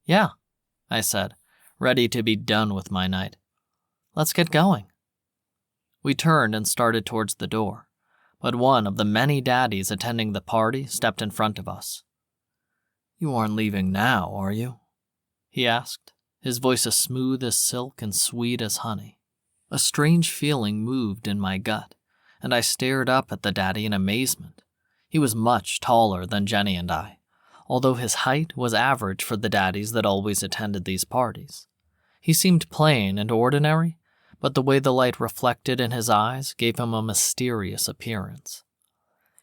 Yeah, I said, ready to be done with my night. Let's get going. We turned and started towards the door, but one of the many daddies attending the party stepped in front of us. You aren't leaving now, are you? He asked, his voice as smooth as silk and sweet as honey. A strange feeling moved in my gut, and I stared up at the daddy in amazement. He was much taller than Jenny and I, although his height was average for the daddies that always attended these parties. He seemed plain and ordinary, but the way the light reflected in his eyes gave him a mysterious appearance.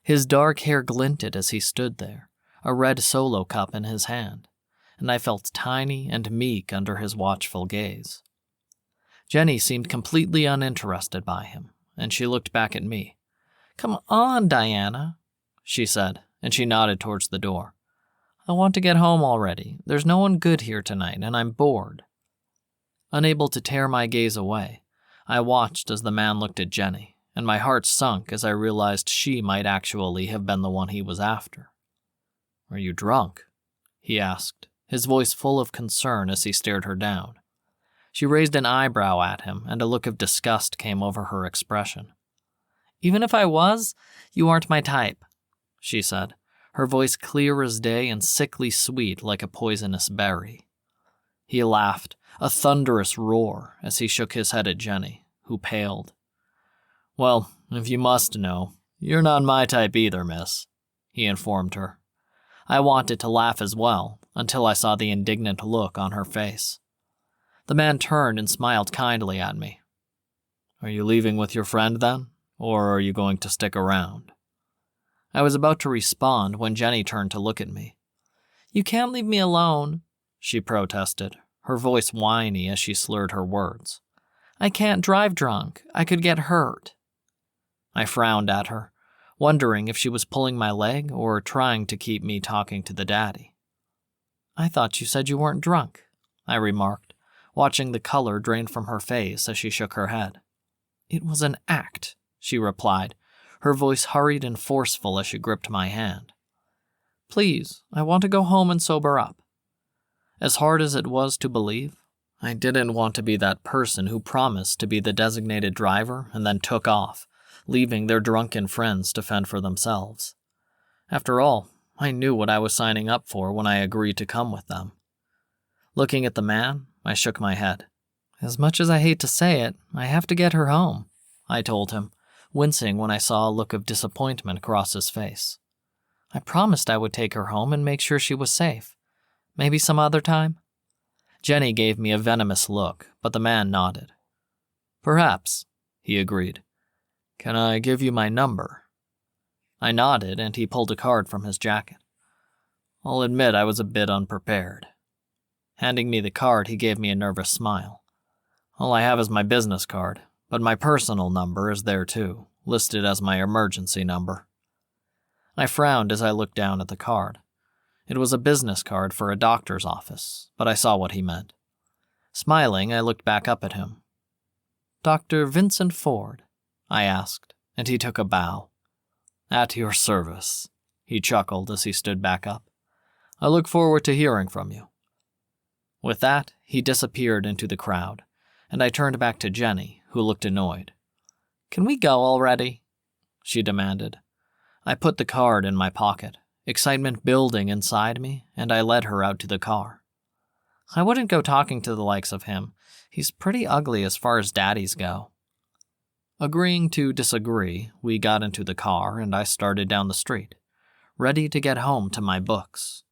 His dark hair glinted as he stood there, a red solo cup in his hand, and I felt tiny and meek under his watchful gaze. Jenny seemed completely uninterested by him, and she looked back at me. Come on, Diana, she said, and she nodded towards the door. I want to get home already. There's no one good here tonight, and I'm bored. Unable to tear my gaze away, I watched as the man looked at Jenny, and my heart sunk as I realized she might actually have been the one he was after. Are you drunk? He asked, his voice full of concern as he stared her down. She raised an eyebrow at him, and a look of disgust came over her expression. Even if I was, you aren't my type, she said, her voice clear as day and sickly sweet like a poisonous berry. He laughed, a thunderous roar, as he shook his head at Jenny, who paled. Well, if you must know, you're not my type either, miss, he informed her. I wanted to laugh as well, until I saw the indignant look on her face. The man turned and smiled kindly at me. Are you leaving with your friend then, or are you going to stick around? I was about to respond when Jenny turned to look at me. You can't leave me alone, she protested, her voice whiny as she slurred her words. I can't drive drunk. I could get hurt. I frowned at her, wondering if she was pulling my leg or trying to keep me talking to the daddy. I thought you said you weren't drunk, I remarked, watching the color drain from her face as she shook her head. It was an act, she replied, her voice hurried and forceful as she gripped my hand. Please, I want to go home and sober up. As hard as it was to believe, I didn't want to be that person who promised to be the designated driver and then took off, leaving their drunken friends to fend for themselves. After all, I knew what I was signing up for when I agreed to come with them. Looking at the man, I shook my head. As much as I hate to say it, I have to get her home, I told him, wincing when I saw a look of disappointment cross his face. I promised I would take her home and make sure she was safe. Maybe some other time? Jenny gave me a venomous look, but the man nodded. Perhaps, he agreed. Can I give you my number? I nodded, and he pulled a card from his jacket. I'll admit I was a bit unprepared. Handing me the card, he gave me a nervous smile. All I have is my business card, but my personal number is there too, listed as my emergency number. I frowned as I looked down at the card. It was a business card for a doctor's office, but I saw what he meant. Smiling, I looked back up at him. Dr. Vincent Ford, I asked, and he took a bow. At your service, he chuckled as he stood back up. I look forward to hearing from you. With that, he disappeared into the crowd, and I turned back to Jenny, who looked annoyed. Can we go already? She demanded. I put the card in my pocket, excitement building inside me, and I led her out to the car. I wouldn't go talking to the likes of him. He's pretty ugly as far as daddies go. Agreeing to disagree, we got into the car and I started down the street, ready to get home to my books.